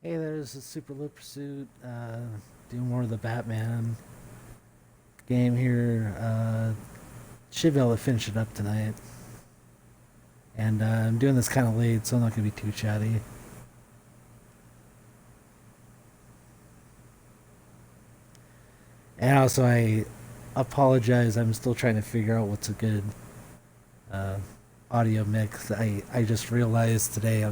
Hey, there's a SuperLowPursuit. Doing more of the Batman game here. Should be able to finish it up tonight. And I'm doing this kind of late, so I'm not going to be too chatty. And also, I apologize. I'm still trying to figure out what's a good uh, audio mix. I just realized today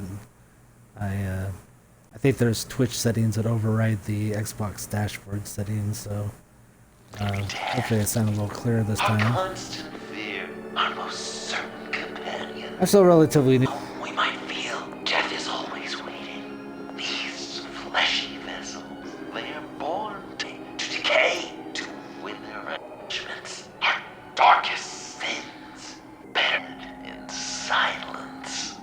I think there's Twitch settings that override the Xbox dashboard settings, so hopefully I sound a little clearer this Our time. constant fear, our most certain companion. I'm still relatively new. We might feel death is always waiting. These fleshy vessels, they are born to decay, to wither judgments. Our darkest sins, buried in silence.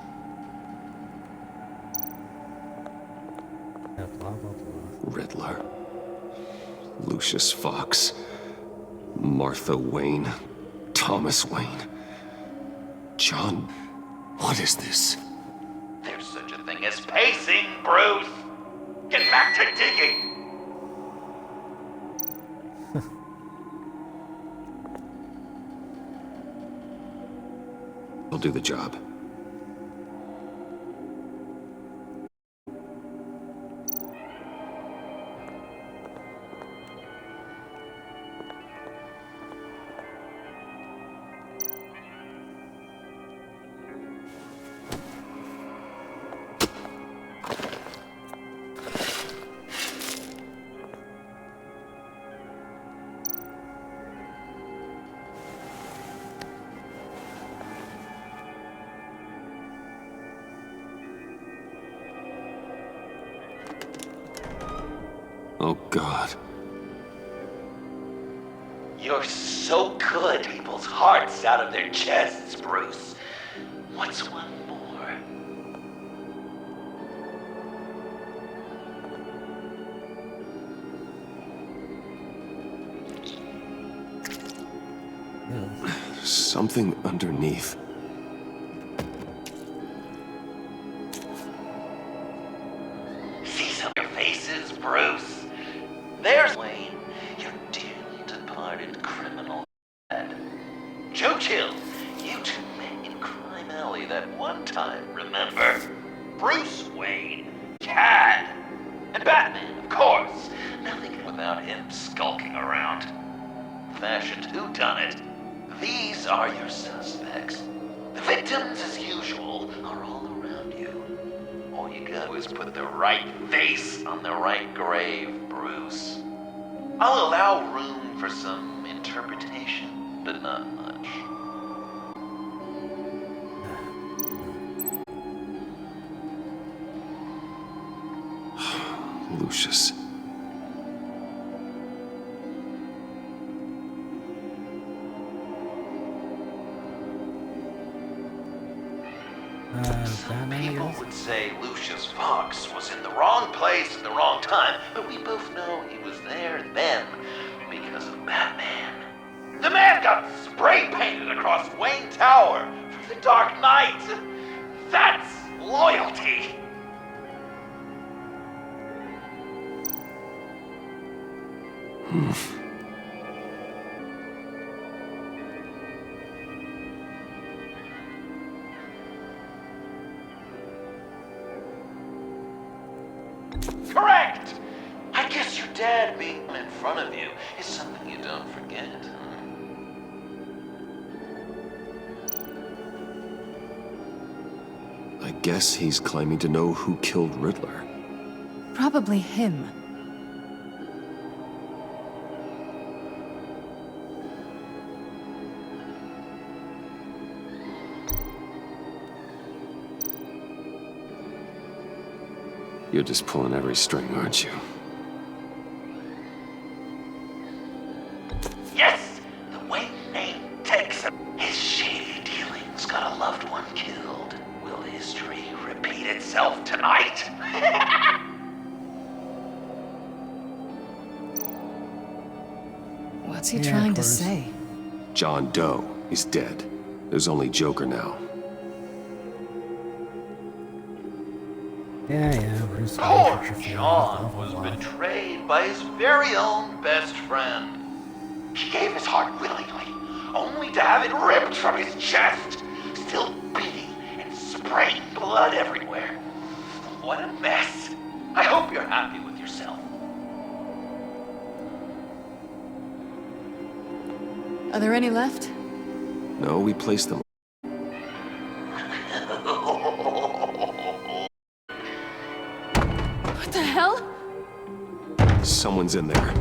Blah, blah, blah. Riddler, Lucius Fox, Martha Wayne, Thomas Wayne, John. What is this? There's such a thing as pacing, Bruce. Get back to digging. I'll do the job. Oh, God. You're so good, people's hearts out of their chests, Bruce. What's one more? Ew. Something underneath. See some of your faces, Bruce? There's Wayne, your dearly departed criminal dad. Joe Chill, you two met in Crime Alley that one time, remember? Bruce Wayne, Cad, and Batman, of course. Nothing without him skulking around. Fashioned whodunit. These are your suspects. The victims, as usual, are all around you. All you gotta do is put the right face on the right grave, Bruce. I'll allow room for some interpretation, but not much. Lucius. Batman, I People guess? would say Lucius Fox was in the wrong place at the wrong time, but we both know he was there then because of Batman. The man got spray painted across Wayne Tower for the Dark Knight. That's loyalty. Correct! I guess your dad being in front of you is something you don't forget. I guess he's claiming to know who killed Riddler. Probably him. You're just pulling every string, aren't you? Yes! The Wayne name takes him. His shady dealings got a loved one killed. Will history repeat itself tonight? What's he Yeah, trying of to course. say? John Doe is dead. There's only Joker now. Yeah, Bruce. Poor John was betrayed by his very own best friend. He gave his heart willingly, only to have it ripped from his chest, still beating and spraying blood everywhere. What a mess. I hope you're happy with yourself. Are there any left? No, we placed them. What the hell? Someone's in there.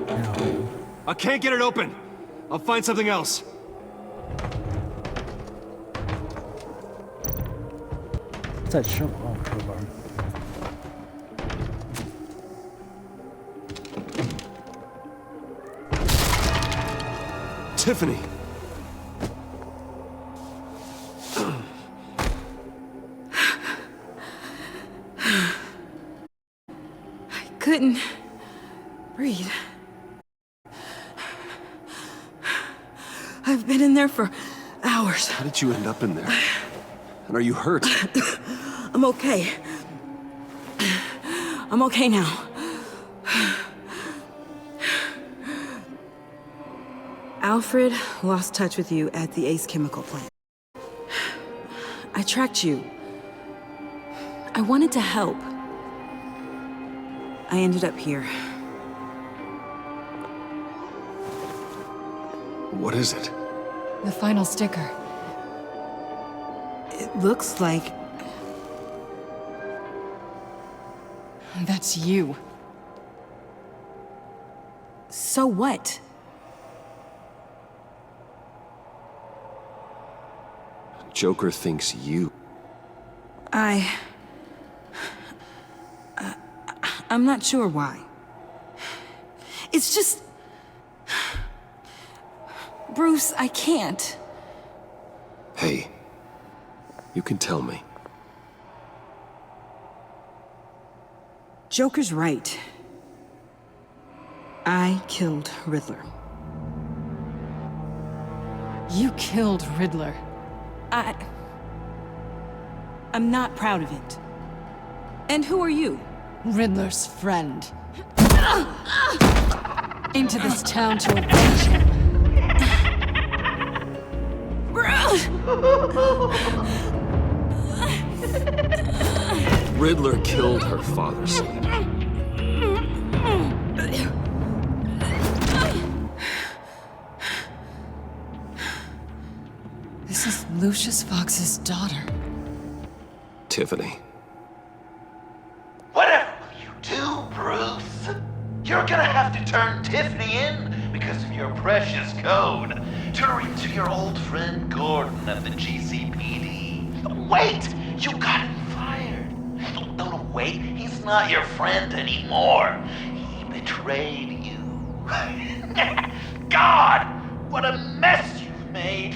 No. I can't get it open. I'll find something else. What's that show? Oh, crowbar. Tiffany. I couldn't breathe. I've been in there for hours. How did you end up in there? And are you hurt? I'm okay. I'm okay now. Alfred lost touch with you at the Ace Chemical plant. I tracked you. I wanted to help. I ended up here. What is it? The final sticker. It looks like... That's you. So what? Joker thinks you. I'm not sure why. It's just... Bruce, I can't. Hey, you can tell me. Joker's right. I killed Riddler. You killed Riddler. I'm not proud of it. And who are you? Riddler's friend. Came to this town to avenge him. Riddler killed her father's son. This is Lucius Fox's daughter. Tiffany. Whatever will you do, Bruce? You're gonna have to turn Tiffany in because of your precious code. Turn her into your old friend Gordon at the GCPD. Wait! You got him fired. No, wait. He's not your friend anymore. He betrayed you. God! What a mess you've made!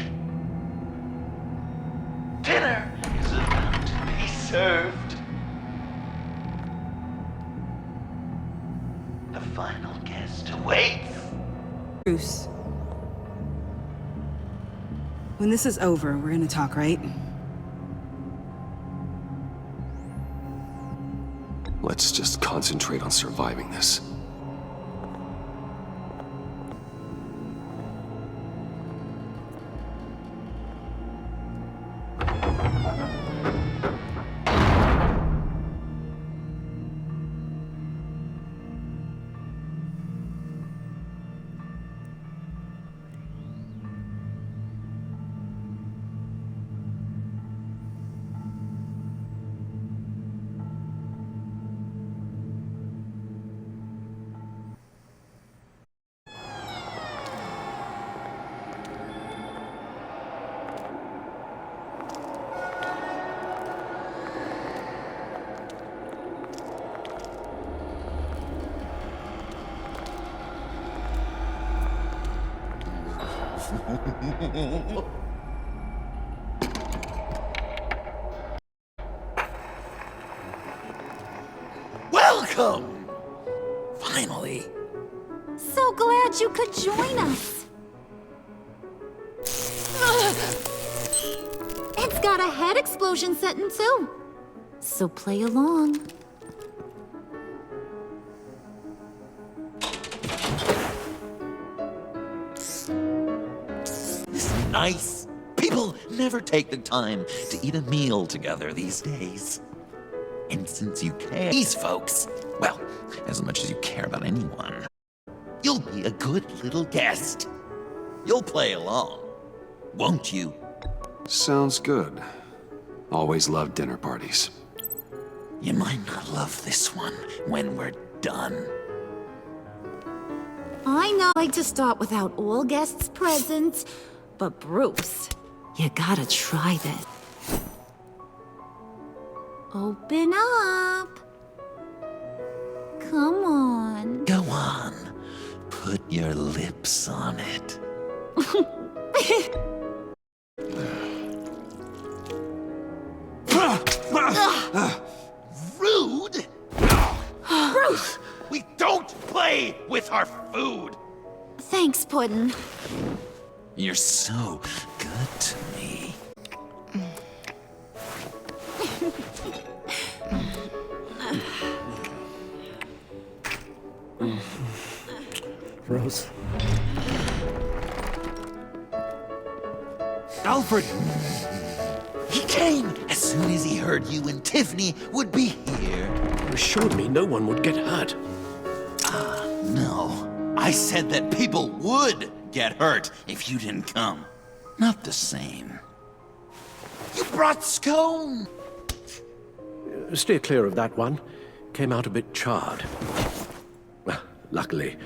Dinner is about to be served. The final guest awaits. Bruce. When this is over, we're gonna talk, right? Let's just concentrate on surviving this. Welcome! Finally. So glad you could join us. got a head explosion setting too. So play along. This is nice. People never take the time to eat a meal together these days. And since you care, these folks, well, as much as you care about anyone, you'll be a good little guest. You'll play along, won't you? Sounds good. Always loved dinner parties. You might not love this one when we're done. I know I like to start without all guests present, but Bruce, you gotta try this. Open up. Come on. Go on. Put your lips on it. Rude! Bruce! We don't play with our food! Thanks, Puddin'. You're so good to me. Rose. Alfred! He came as soon as he heard you and Tiffany would be here. You assured me no one would get hurt. No, I said that people would get hurt if you didn't come. Not the same. You brought scone! Steer clear of that one. Came out a bit charred. Well, luckily,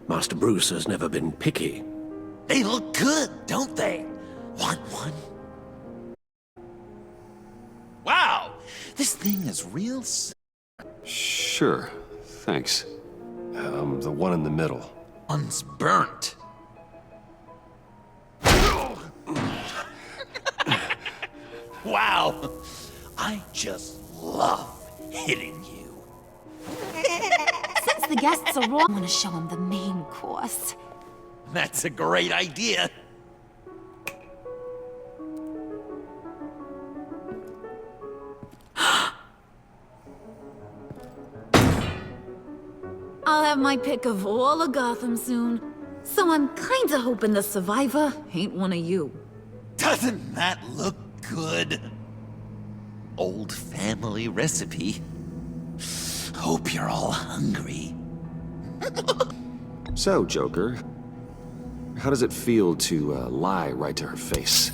Master Bruce has never been picky. They look good, don't they? Want one? Wow! This thing is real Sure, thanks. The one in the middle. one's burnt. Wow! I just love hitting you. Since the guests are raw, I want to show them the main course. That's a great idea. I'll have my pick of all of Gotham soon, so I'm kinda hoping the survivor ain't one of you. Doesn't that look good? Old family recipe. Hope you're all hungry. So, Joker, how does it feel to lie right to her face?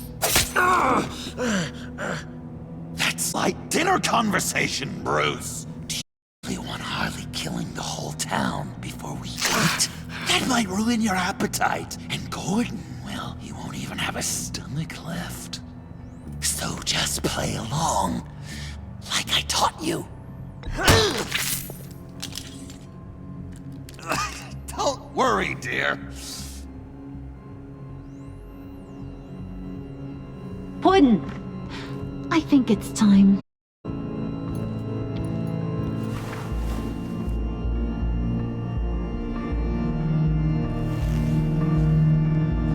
That's like dinner conversation, Bruce. Do you really want Harley killing the whole town before we eat? That might ruin your appetite. And Gordon, well, he won't even have a stomach left. So just play along, like I taught you. Don't worry, dear. Puddin', I think it's time.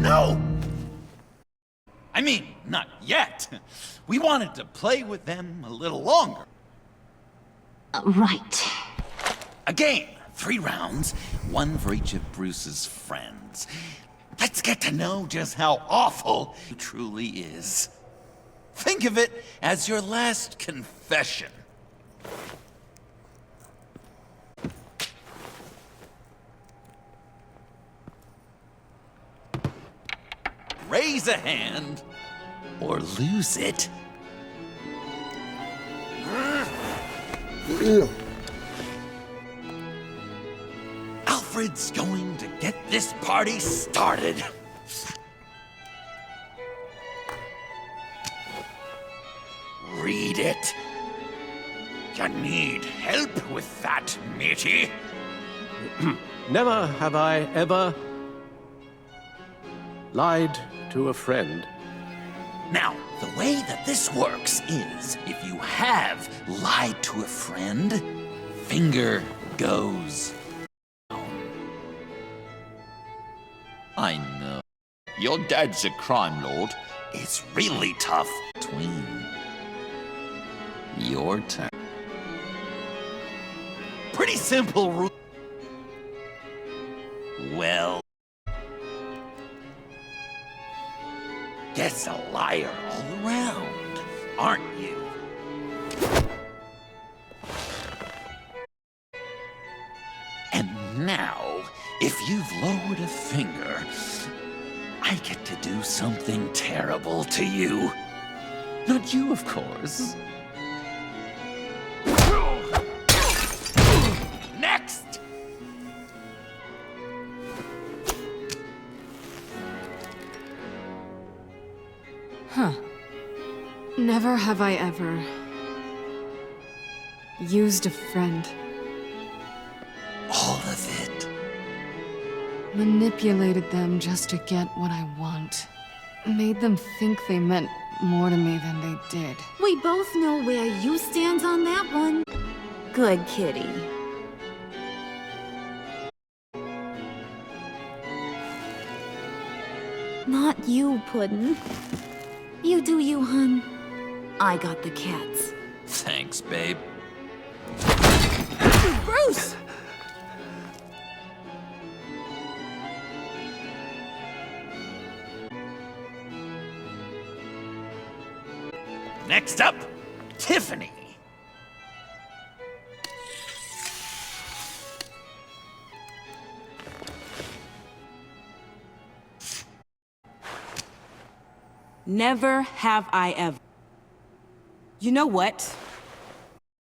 No! I mean, not yet. We wanted to play with them a little longer. Right. A game, 3 rounds, 1 for each of Bruce's friends. Let's get to know just how awful he truly is. Think of it as your last confession. Raise a hand, or lose it. Alfred's going to get this party started. Read it. You need help with that, matey. Never have I ever lied to a friend. Now, the way that this works is, if you have lied to a friend, finger goes down. I know. Your dad's a crime lord. It's really tough between your turn. Pretty simple rule. Well, guess a liar all around, aren't you? And now, if you've lowered a finger, I get to do something terrible to you. Not you, of course. Next! Huh. Never have I ever used a friend. All of it. Manipulated them just to get what I want. Made them think they meant more to me than they did. We both know where you stand on that one. Good kitty. Not you, Puddin'. You do you, hun. I got the cats. Thanks, babe. Bruce! Next up, Tiffany. Never have I ever. You know what?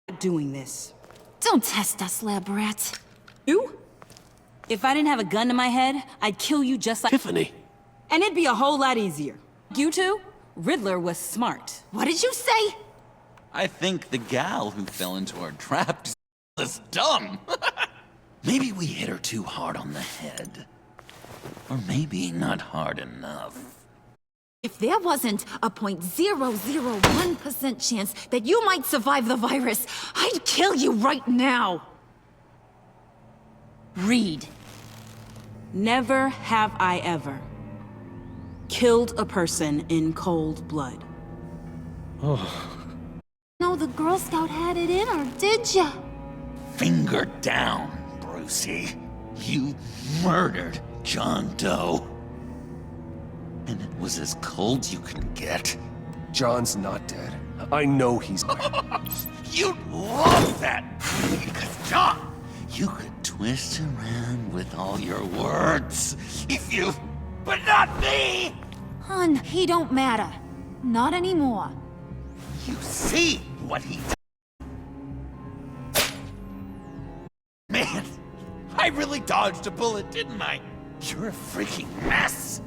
I'm not doing this. Don't test us, lab rats. You? If I didn't have a gun to my head, I'd kill you just like— Tiffany. And it'd be a whole lot easier. You two? Riddler was smart. What did you say? I think the gal who fell into our trap is dumb. Maybe we hit her too hard on the head. Or maybe not hard enough. If there wasn't a 0.001% chance that you might survive the virus, I'd kill you right now. Read. Never have I ever killed a person in cold blood. No, the Girl Scout had it in her, did ya? Finger down, Brucey. You murdered John Doe. And it was as cold you can get. John's not dead. I know he's You'd love that! Because, John, you could twist around with all your words if you... But not me! Hun, he don't matter. Not anymore. You see what he did? Man, I really dodged a bullet, didn't I? You're a freaking mess.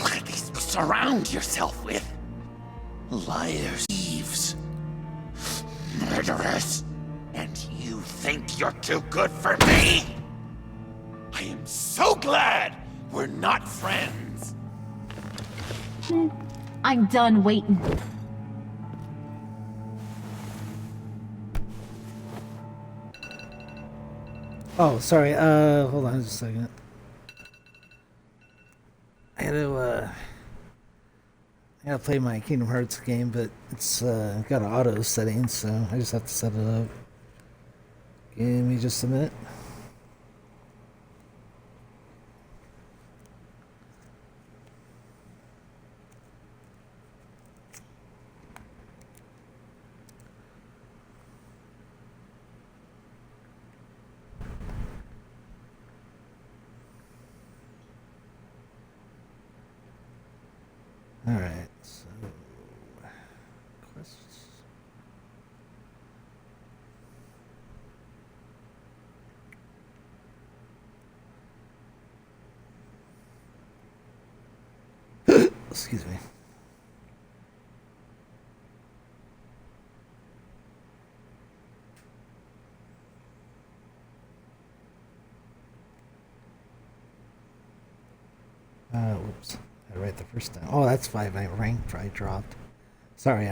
Look at these you surround yourself with. Liars, thieves, murderers. And you think you're too good for me? I am so glad we're not friends. I'm done waiting. Oh, sorry. Hold on just a second. I gotta play my Kingdom Hearts game, but it's got an auto setting, so I just have to set it up. Give me just a minute. Alright, so quests. Excuse me. Whoops. I right the first time. Oh, that's why my rank probably dropped. Sorry,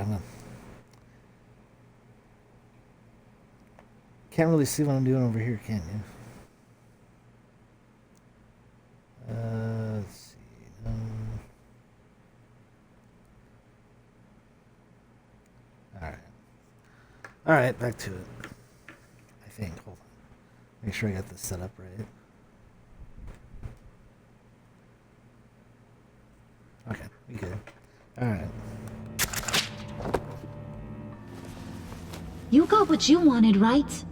can't really see what I'm doing over here, can you? Let's see. No. All right. All right, back to it. I think. Hold on. Make sure I got this set up right. Okay, we good. All right. You got what you wanted, right?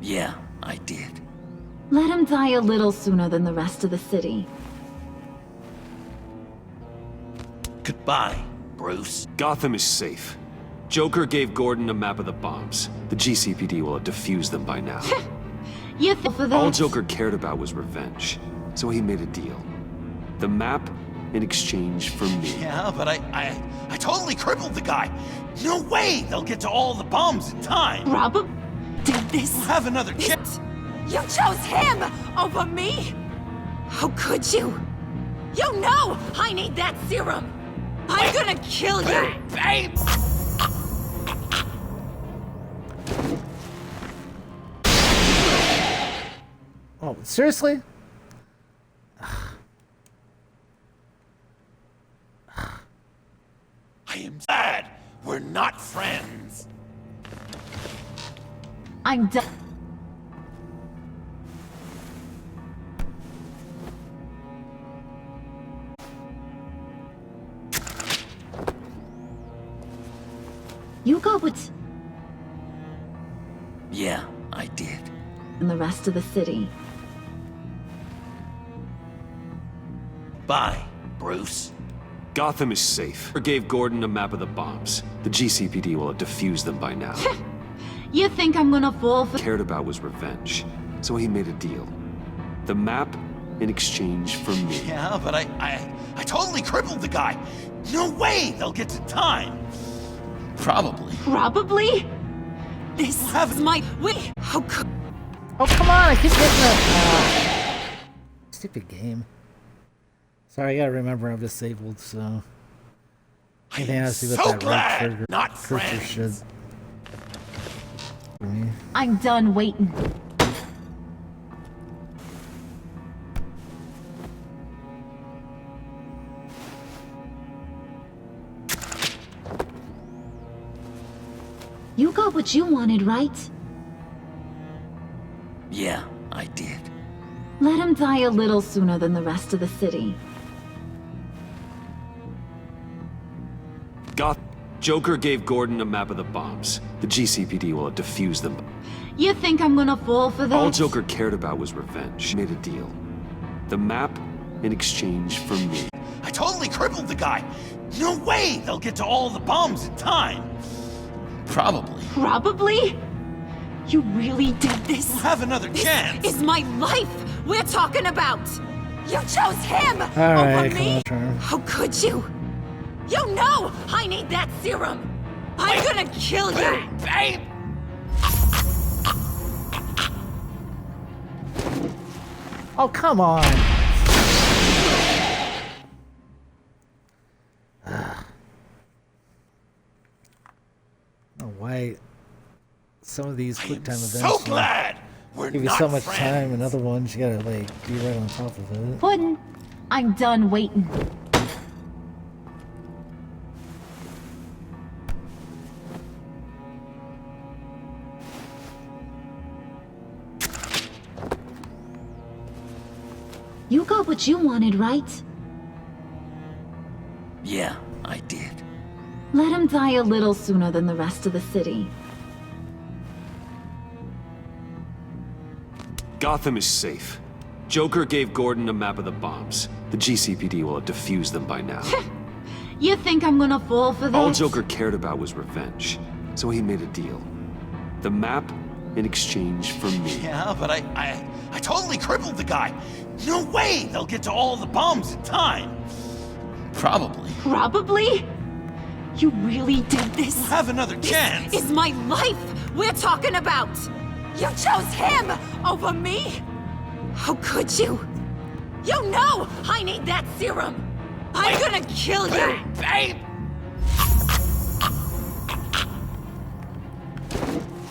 Yeah, I did. Let him die a little sooner than the rest of the city. Goodbye, Bruce. Gotham is safe. Joker gave Gordon a map of the bombs. The GCPD will have defused them by now. You fell for that? All Joker cared about was revenge, so he made a deal. The map in exchange for me. Yeah, but I totally crippled the guy. No way they'll get to all the bombs in time. Robert did this. We'll have another chance. You chose him over me? How could you? You know I need that serum. I'm gonna kill you. Babe! Oh, seriously? I am sad we're not friends. I'm done. You got what? Yeah, I did. And the rest of the city. Bye, Bruce. Gotham is safe. Joker gave Gordon a map of the bombs. The GCPD will have defused them by now. You think I'm gonna fall for— Cared about was revenge, so he made a deal. The map in exchange for me. Yeah, but I totally crippled the guy. No way they'll get to time. Probably. Probably? This We'll have is my— Wait, how could— Oh, come on! I keep getting that. Stupid game. Sorry, I gotta remember I'm disabled, so. Anything has to do with so that glad right trigger not cursor friends. shit. For me. I'm done waiting. You got what you wanted, right? Yeah, I did. Let him die a little sooner than the rest of the city. Joker gave Gordon a map of the bombs. The GCPD will have defused them. You think I'm gonna fall for that? All Joker cared about was revenge. He made a deal. The map in exchange for me. I totally crippled the guy. No way they'll get to all the bombs in time. Probably. Probably? You really did this? We'll have another chance. This is my life we're talking about! You chose him over Alright, come me? on, turn. How could you? You know I need that serum! I'm gonna kill you! Babe! Oh, come on! Oh, why some of these quick time events So glad we're give you not so much friends. time, and other ones you gotta like be right on top of it. Puddin', I'm done waiting. You got what you wanted, right? Yeah, I did. Let him die a little sooner than the rest of the city. Gotham is safe. Joker gave Gordon a map of the bombs. The GCPD will have defused them by now. You think I'm gonna fall for that? All Joker cared about was revenge, so he made a deal. The map in exchange for me. Yeah, but I totally crippled the guy. No way they'll get to all the bombs in time. Probably. Probably? You really did this? We'll have another chance. This is my life we're talking about! You chose him over me? How could you? You know I need that serum! I'm gonna kill you! Babe!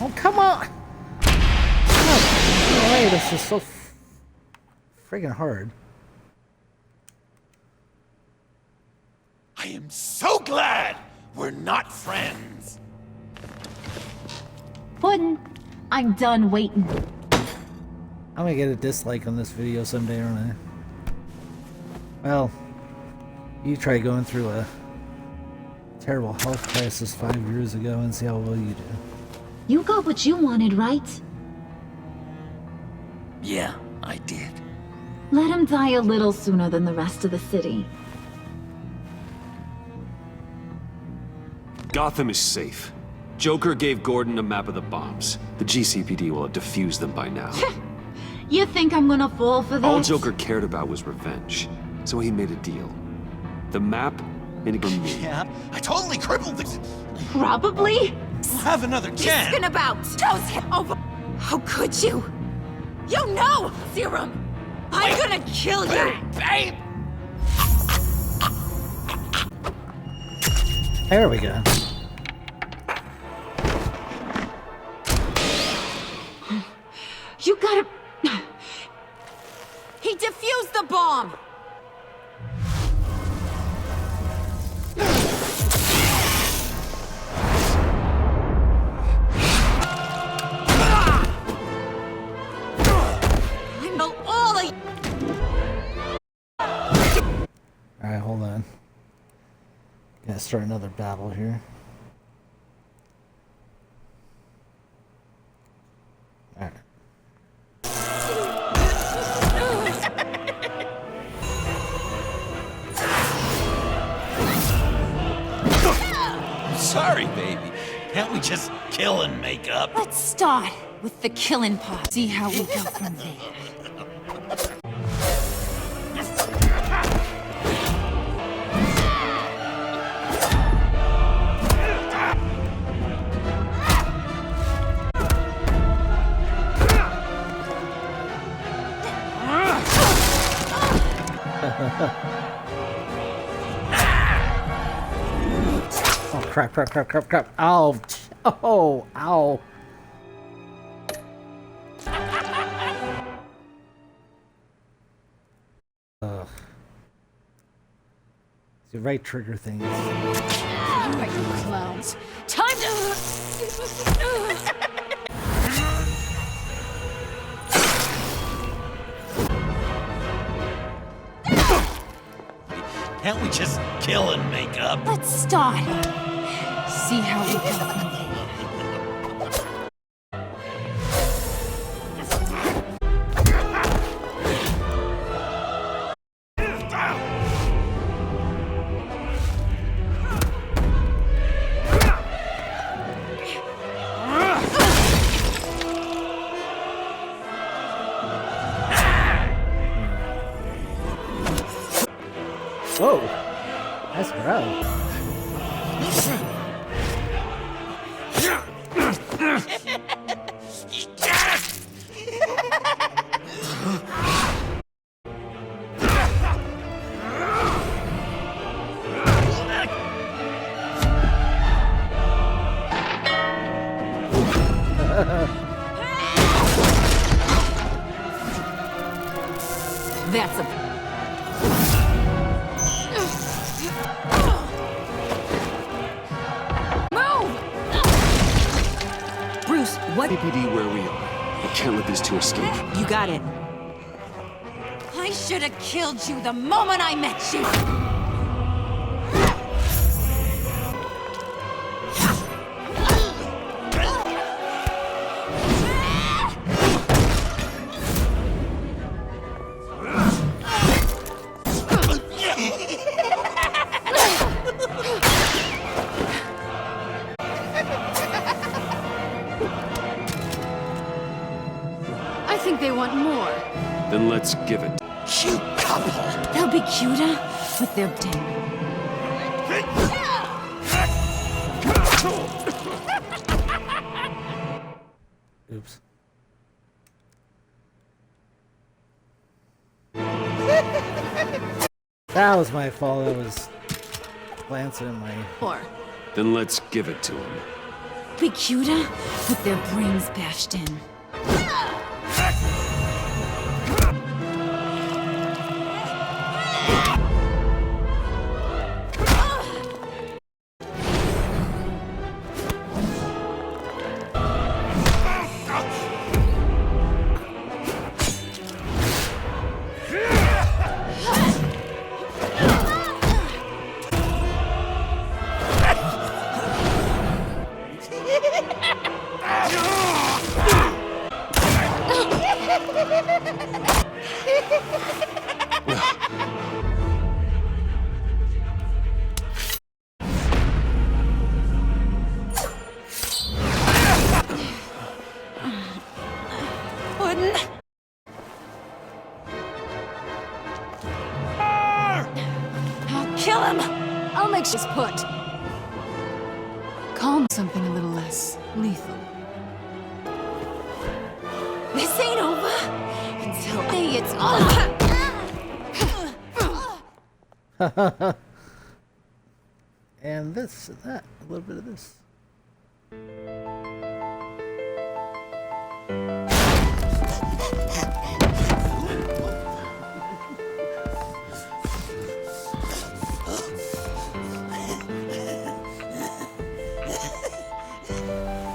Oh, come on! No way, this is so friggin' hard. I am so glad we're not friends. pudding. I'm done waiting. I'm gonna get a dislike on this video someday, aren't I? Well, you try going through a terrible health crisis 5 years ago and see how well you do. You got what you wanted, right? Yeah, I did. Let him die a little sooner than the rest of the city. Gotham is safe. Joker gave Gordon a map of the bombs. The GCPD will have defused them by now. You think I'm gonna fall for this? All Joker cared about was revenge, so he made a deal. The map and it from me. Yeah, I totally crippled this. Probably. We'll have another chance. Thinking about chose him over. How could you? You know, Serum. I'm gonna kill you. Babe! There we go. You gotta... He defused the bomb! I know all of you! Alright, hold on. Gotta start another battle here. Alright. Sorry, baby. Can't we just kill and make up? Let's start with the killing part. See how we go from there. Oh crap, crap, crap, crap, crap. Ow. Oh, ow. Ugh. It's the right trigger things. Alright, you clowns. Time to... Can't we just kill and make up? Let's start. See how we go from there. Whoa. Nice grab. That's a... Bruce, what? CPD where we are. I can't let these two escape. You got it. I should have killed you the moment I met you! I think they want more. Then let's give it. Cute couple. They'll be cuter with their ding. Oops. That was my fault. I was glancing at my... More. Then let's give it to him. Be cuter with their brains bashed in. kill him! I'll make she's put. Calm something a little less lethal. This ain't over until it's over! And this and that, a little bit of this.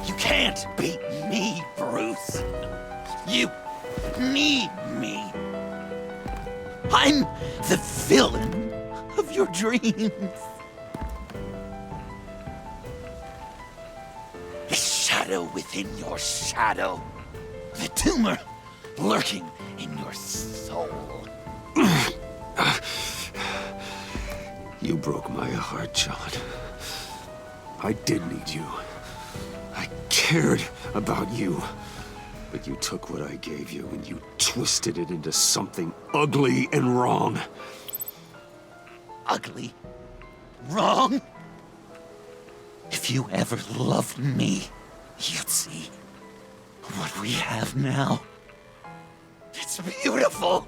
You can't beat me, Bruce. You need me. I'm the villain of your dreams. The shadow within your shadow. The tumor lurking in your soul. You broke my heart, John. I did need you. I cared about you. But you took what I gave you and you twisted it into something ugly and wrong. Ugly? Wrong? If you ever loved me, you'd see what we have now. It's beautiful.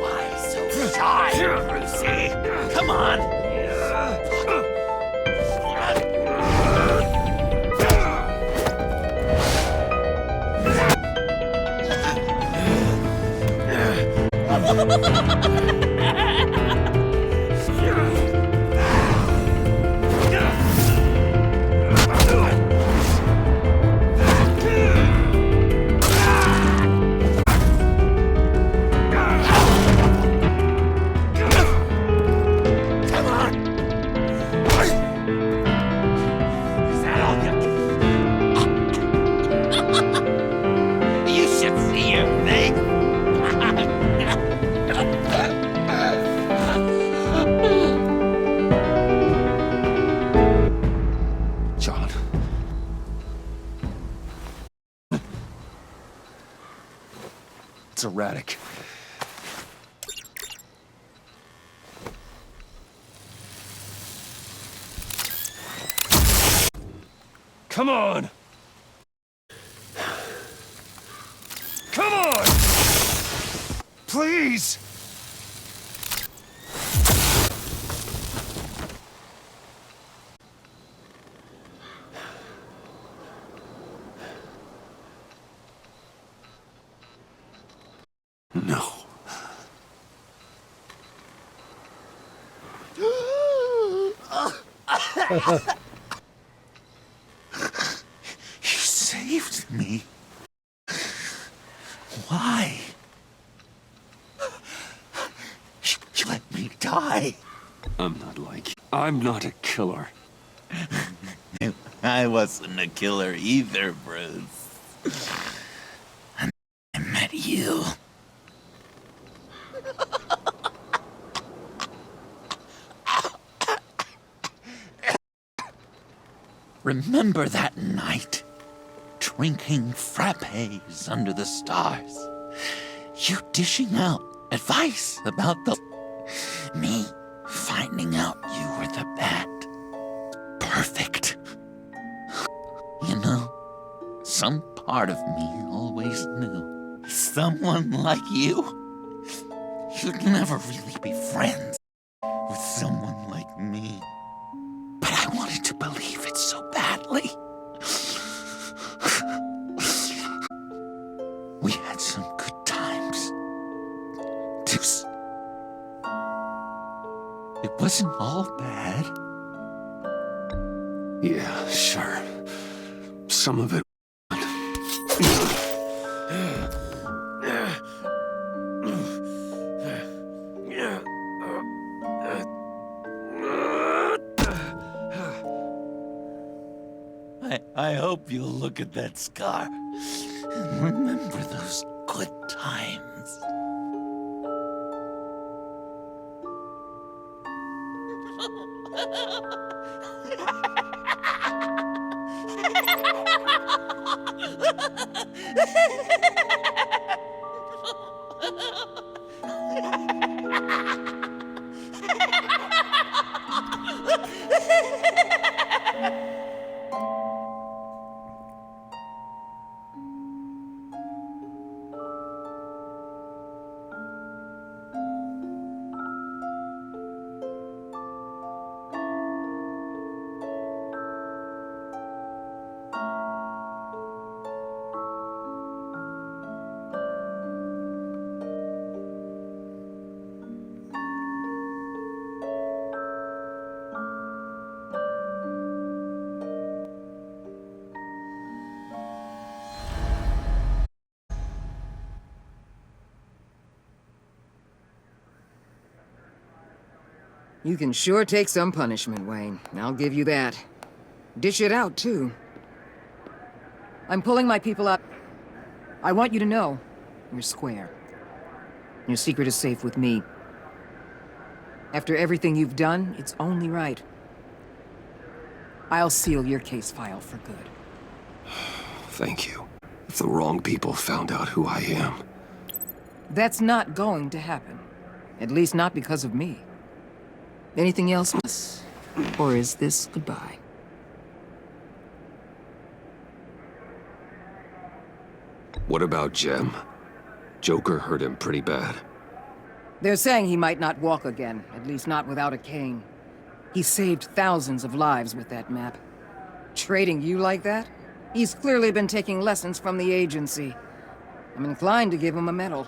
Why so shy, Brucey? Come on. You should see your face. John. It's erratic. Come on! Come on! Please! No. You saved me. Why? You let me die. I'm not a killer. I wasn't a killer either, Bruce. I met you. Remember that night? Drinking frappes under the stars. You dishing out advice about the... Me finding out you were the bat. Perfect. You know, some part of me always knew someone like you, you'd never really be friends with someone like me. But I wanted to believe it so badly. We had some good times. Deuce. It wasn't all bad. Yeah, sure. Some of it. I hope you'll look at that scar and remember those good times. You can sure take some punishment, Wayne. I'll give you that. Dish it out, too. I'm pulling my people up. I want you to know, you're square. Your secret is safe with me. After everything you've done, it's only right. I'll seal your case file for good. Thank you. If the wrong people found out who I am. That's not going to happen. At least not because of me. Anything else, miss? Or is this goodbye? What about Jem? Joker hurt him pretty bad. They're saying he might not walk again, at least not without a cane. He saved thousands of lives with that map. Trading you like that? He's clearly been taking lessons from the agency. I'm inclined to give him a medal.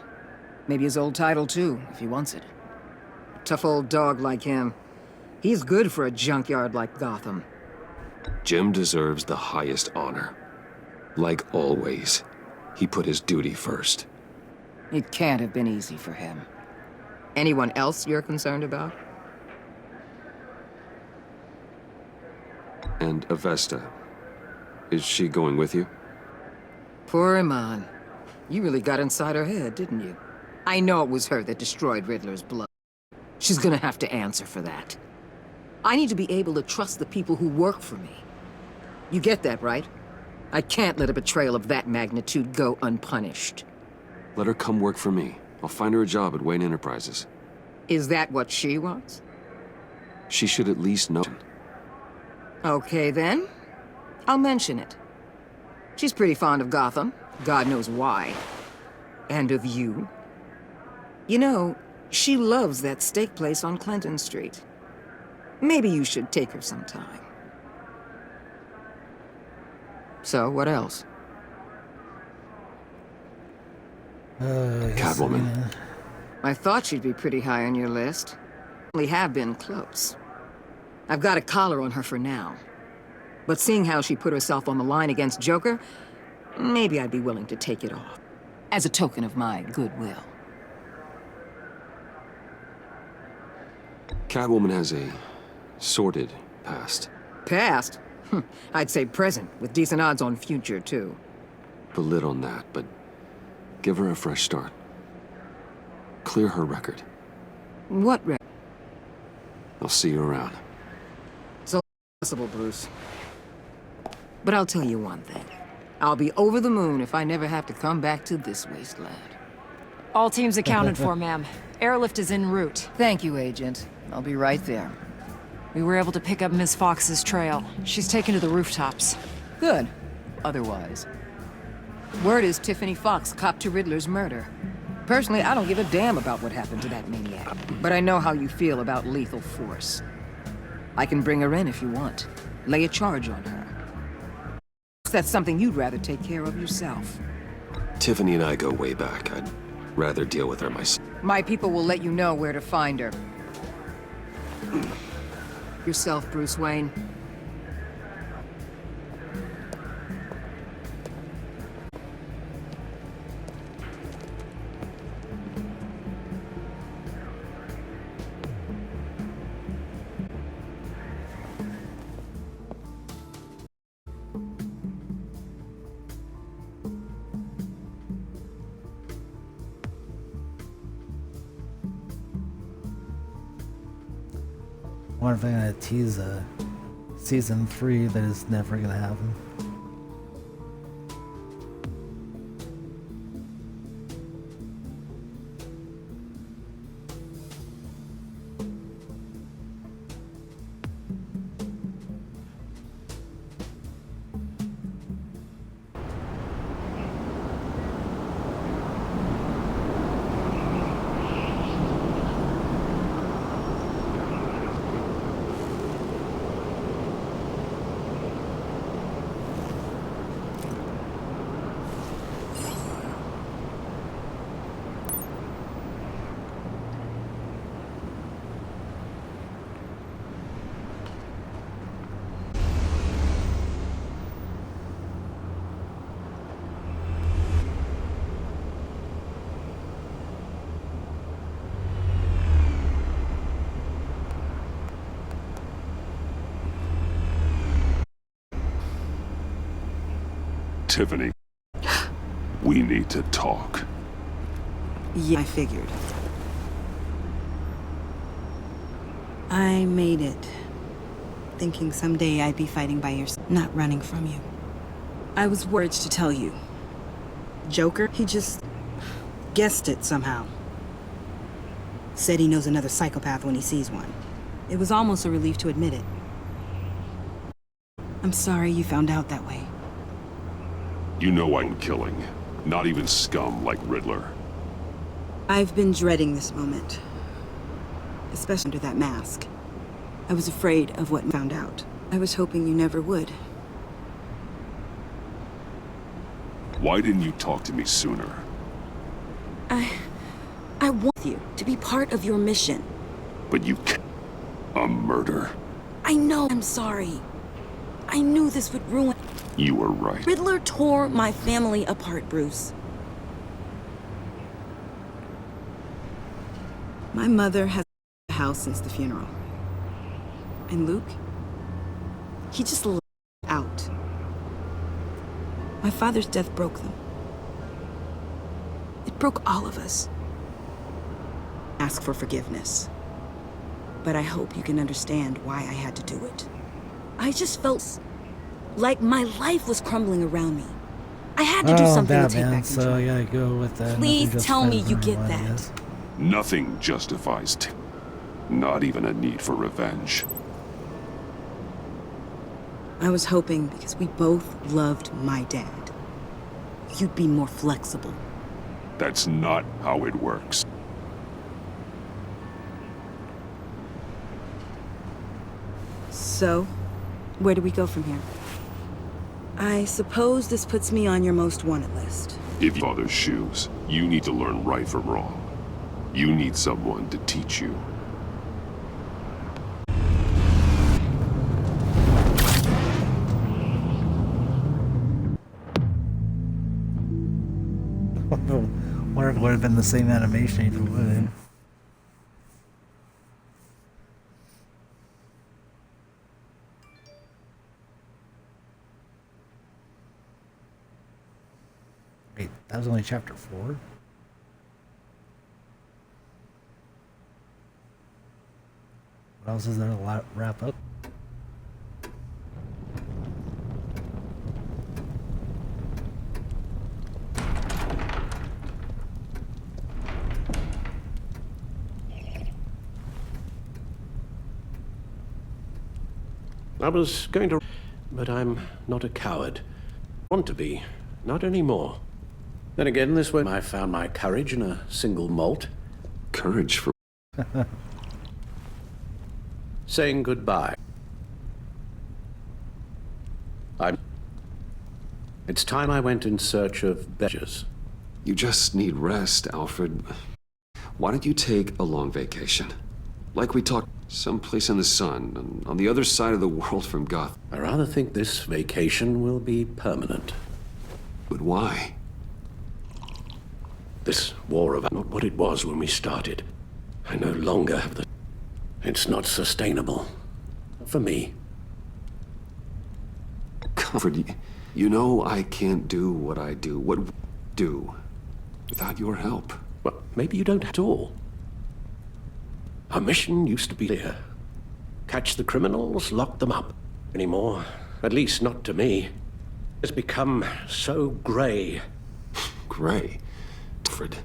Maybe his old title too, if he wants it. Tough old dog like him. He's good for a junkyard like Gotham. Jem deserves the highest honor. Like always, he put his duty first. It can't have been easy for him. Anyone else you're concerned about? And Avesta, is she going with you? Poor Iman. You really got inside her head, didn't you? I know it was her that destroyed Riddler's blood. She's gonna have to answer for that. I need to be able to trust the people who work for me. You get that, right? I can't let a betrayal of that magnitude go unpunished. Let her come work for me. I'll find her a job at Wayne Enterprises. Is that what she wants? She should at least know. Okay, then. I'll mention it. She's pretty fond of Gotham. God knows why. And of you. You know, she loves that steak place on Clinton Street. Maybe you should take her sometime. So, what else? Catwoman. I thought she'd be pretty high on your list. We have been close. I've got a collar on her for now. But seeing how she put herself on the line against Joker, maybe I'd be willing to take it off. As a token of my goodwill. Catwoman has a sordid past. Past? I'd say present, with decent odds on future, too. Put lid on that, but give her a fresh start. Clear her record. What record? I'll see you around. So possible, Bruce. But I'll tell you one thing. I'll be over the moon if I never have to come back to this wasteland. All teams accounted for, ma'am. Airlift is en route. Thank you, Agent. I'll be right there. We were able to pick up Miss Fox's trail. She's taken to the rooftops. Good. Otherwise. Word is Tiffany Fox copped to Riddler's murder. Personally, I don't give a damn about what happened to that maniac. But I know how you feel about lethal force. I can bring her in if you want. Lay a charge on her. That's something you'd rather take care of yourself. Tiffany and I go way back. I'd rather deal with her myself. My people will let you know where to find her. Yourself, Bruce Wayne. wonder if they're gonna tease a season 3 that is never gonna happen. Tiffany, we need to talk. Yeah, I figured. I made it. Thinking someday I'd be fighting by your side, not running from you. I was worried to tell you. Joker, he just guessed it somehow. Said he knows another psychopath when he sees one. It was almost a relief to admit it. I'm sorry you found out that way. You know I'm killing. Not even scum like Riddler. I've been dreading this moment. Especially under that mask. I was afraid of what I found out. I was hoping you never would. Why didn't you talk to me sooner? I want you to be part of your mission. But you can't. A murder. I know I'm sorry. I knew this would ruin... You were right. Riddler tore my family apart, Bruce. My mother has a house since the funeral. And Luke? He just let out. My father's death broke them. It broke all of us. Ask for forgiveness. But I hope you can understand why I had to do it. I just felt like my life was crumbling around me. I had to do something to take back control. So I gotta go with that. Please tell me you get that. Nothing justifies not even a need for revenge. I was hoping because we both loved my dad, you'd be more flexible. That's not how it works. So, where do we go from here? I suppose this puts me on your most wanted list. If you father's shoes, you need to learn right from wrong. You need someone to teach you. Wonder if it would have been the same animation if it would have. Wait, that was only chapter 4? What else is there to wrap up? I was going to... but I'm not a coward. Want to be. Not anymore. Then again, this way I found my courage in a single malt. Courage for... Saying goodbye. It's time I went in search of badges. You just need rest, Alfred. Why don't you take a long vacation? Like we talked, someplace in the sun, on the other side of the world from Gotham. I rather think this vacation will be permanent. But why? This war of not what it was when we started. I no longer have the... It's not sustainable. For me. Alfred, you know I can't do what I do, without your help. Well, maybe you don't at all. Our mission used to be clear. Catch the criminals, lock them up. Anymore, at least not to me. It's become so grey. Gray. Alfred.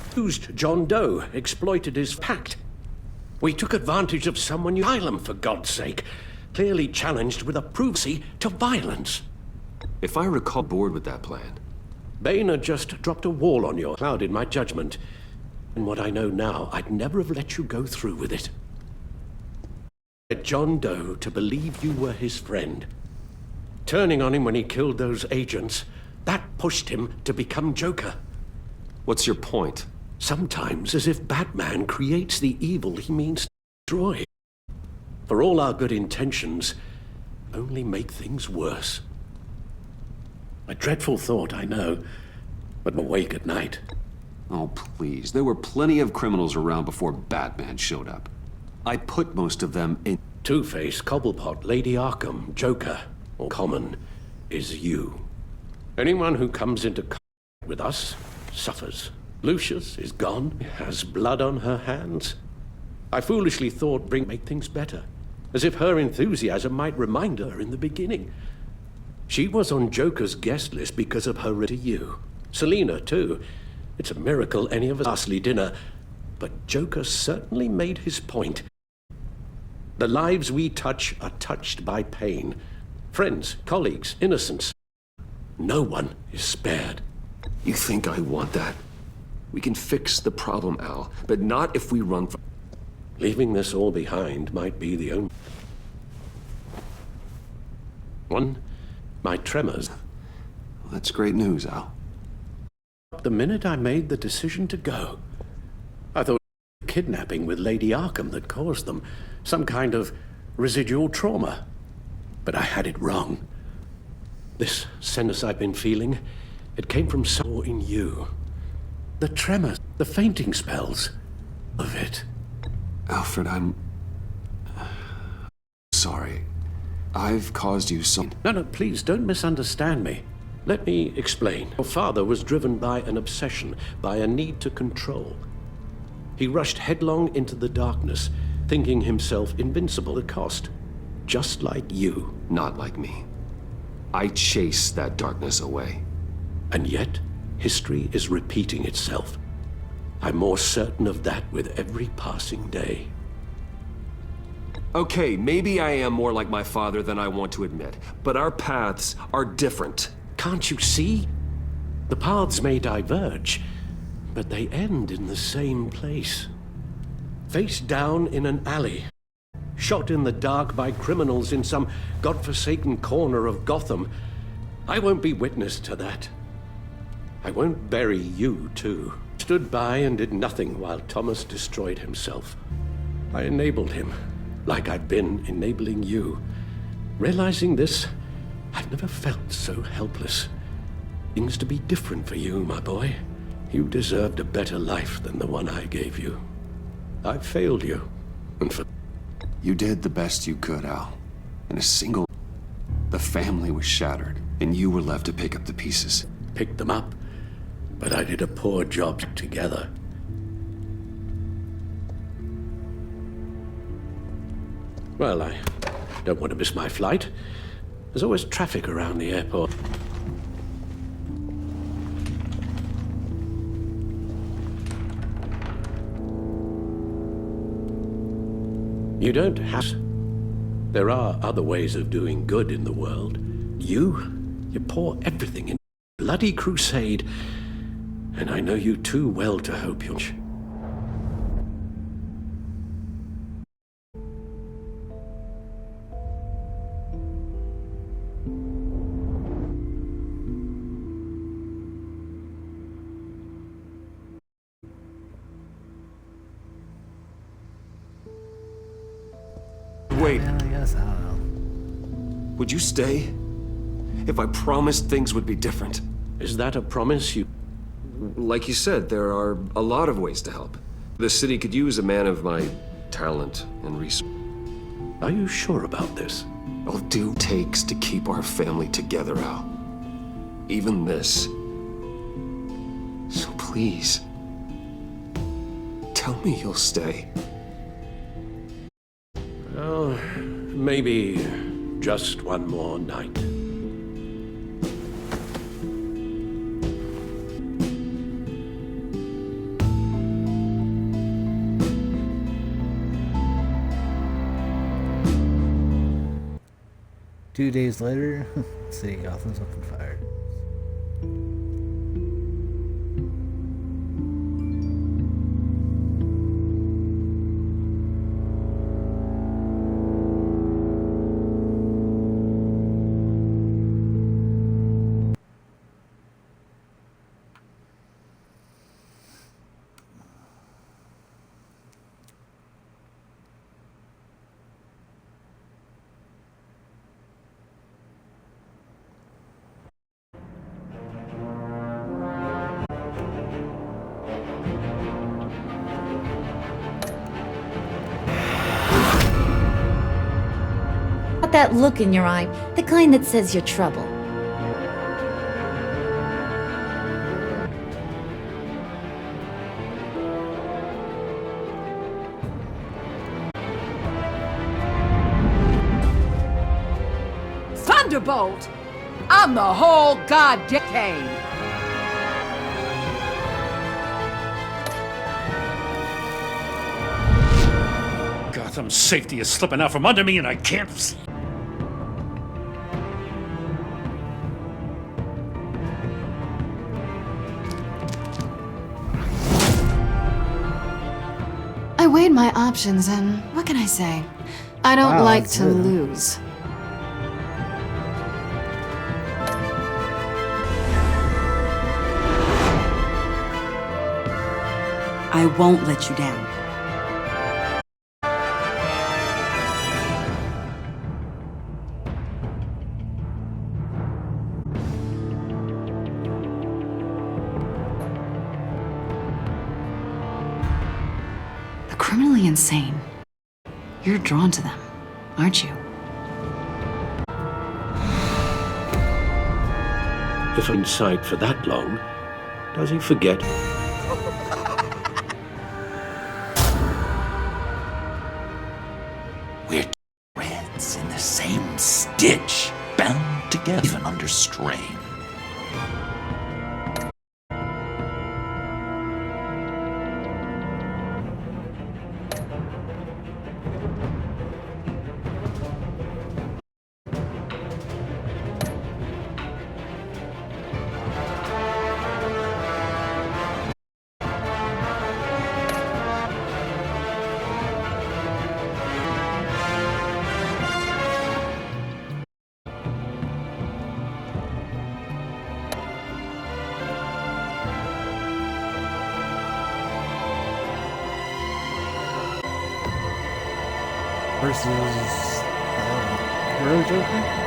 Accused John Doe, exploited his pact. We took advantage of someone you asylum, for God's sake. Clearly challenged with a proof to violence. If I recall, bored with that plan. Boehner just dropped a wall on your clouded my judgment. And what I know now, I'd never have let you go through with it. Led John Doe to believe you were his friend. Turning on him when he killed those agents, that pushed him to become Joker. What's your point? Sometimes, as if Batman creates the evil he means to destroy. For all our good intentions, only make things worse. A dreadful thought, I know, but I'm awake at night. Oh, please. There were plenty of criminals around before Batman showed up. I put most of them in... Two-Face, Cobblepot, Lady Arkham, Joker, or common, is you. Anyone who comes into contact with us suffers. Lucius is gone, has blood on her hands. I foolishly thought make things better, as if her enthusiasm might remind her in the beginning. She was on Joker's guest list because of her to you. Selina, too. It's a miracle any of us ghastly dinner, but Joker certainly made his point. The lives we touch are touched by pain. Friends, colleagues, innocents. No one is spared. You think I want that? We can fix the problem, Al, but not if we run from... Leaving this all behind might be the only... One, my tremors. Well, that's great news, Al. The minute I made the decision to go, I thought kidnapping with Lady Arkham that caused them, some kind of residual trauma. But I had it wrong. This sadness I've been feeling, it came from somewhere in you. The tremors, the fainting spells of it. Alfred, I'm... sorry. I've caused you some... No, please, don't misunderstand me. Let me explain. Your father was driven by an obsession, by a need to control. He rushed headlong into the darkness, thinking himself invincible at cost. Just like you. Not like me. I chased that darkness away. And yet, history is repeating itself. I'm more certain of that with every passing day. Okay, maybe I am more like my father than I want to admit, but our paths are different. Can't you see? The paths may diverge, but they end in the same place. Face down in an alley. Shot in the dark by criminals in some godforsaken corner of Gotham. I won't be witness to that. I won't bury you, too. Stood by and did nothing while Thomas destroyed himself. I enabled him, like I've been enabling you. Realizing this, I've never felt so helpless. Things to be different for you, my boy. You deserved a better life than the one I gave you. I failed you, and for... You did the best you could, Al. In a single... The family was shattered, and you were left to pick up the pieces. Picked them up, but I did a poor job together. Well, I don't want to miss my flight. There's always traffic around the airport. You don't have... There are other ways of doing good in the world. You pour everything in a bloody crusade, and I know you too well to hope you'll... Wait, Yeah, I guess, I don't know. would you stay? If I promised things would be different. Is that a promise you... Like you said, there are a lot of ways to help. The city could use a man of my talent and resources. Are you sure about this? I'll do what it takes to keep our family together, Al. Even this. So please, tell me you'll stay. Oh, maybe just one more night. Two days later, city Gotham's up and fired. That look in your eye, the kind that says you're trouble. Thunderbolt! I'm the whole goddamn. Gotham's safety is slipping out from under me and I can't see. I weighed my options, and what can I say? I don't Wow, like that's to good. lose. I won't let you down. The criminally insane. You're drawn to them, aren't you? If in sight for that long, does he forget? We're threads in the same stitch, bound together even under strain. Versus Hero Joker?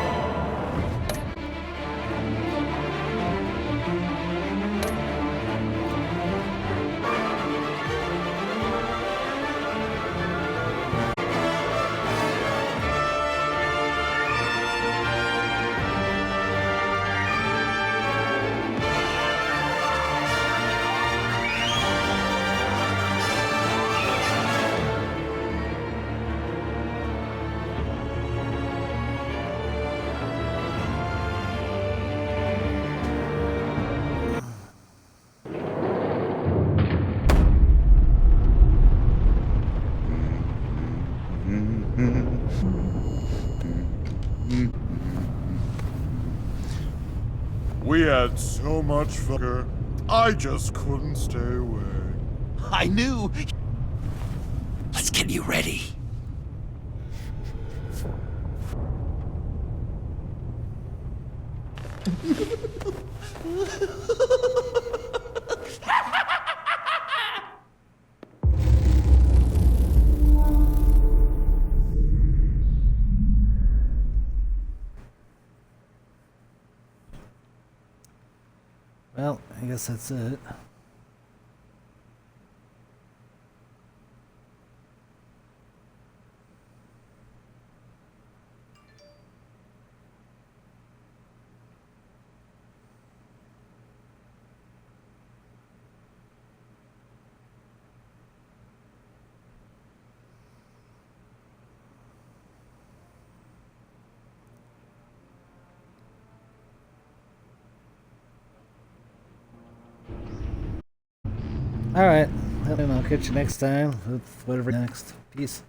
We had so much fun. I just couldn't stay away. I knew. Let's get you ready. Well, I guess that's it. Alright, and I'll catch you next time with whatever next. Peace.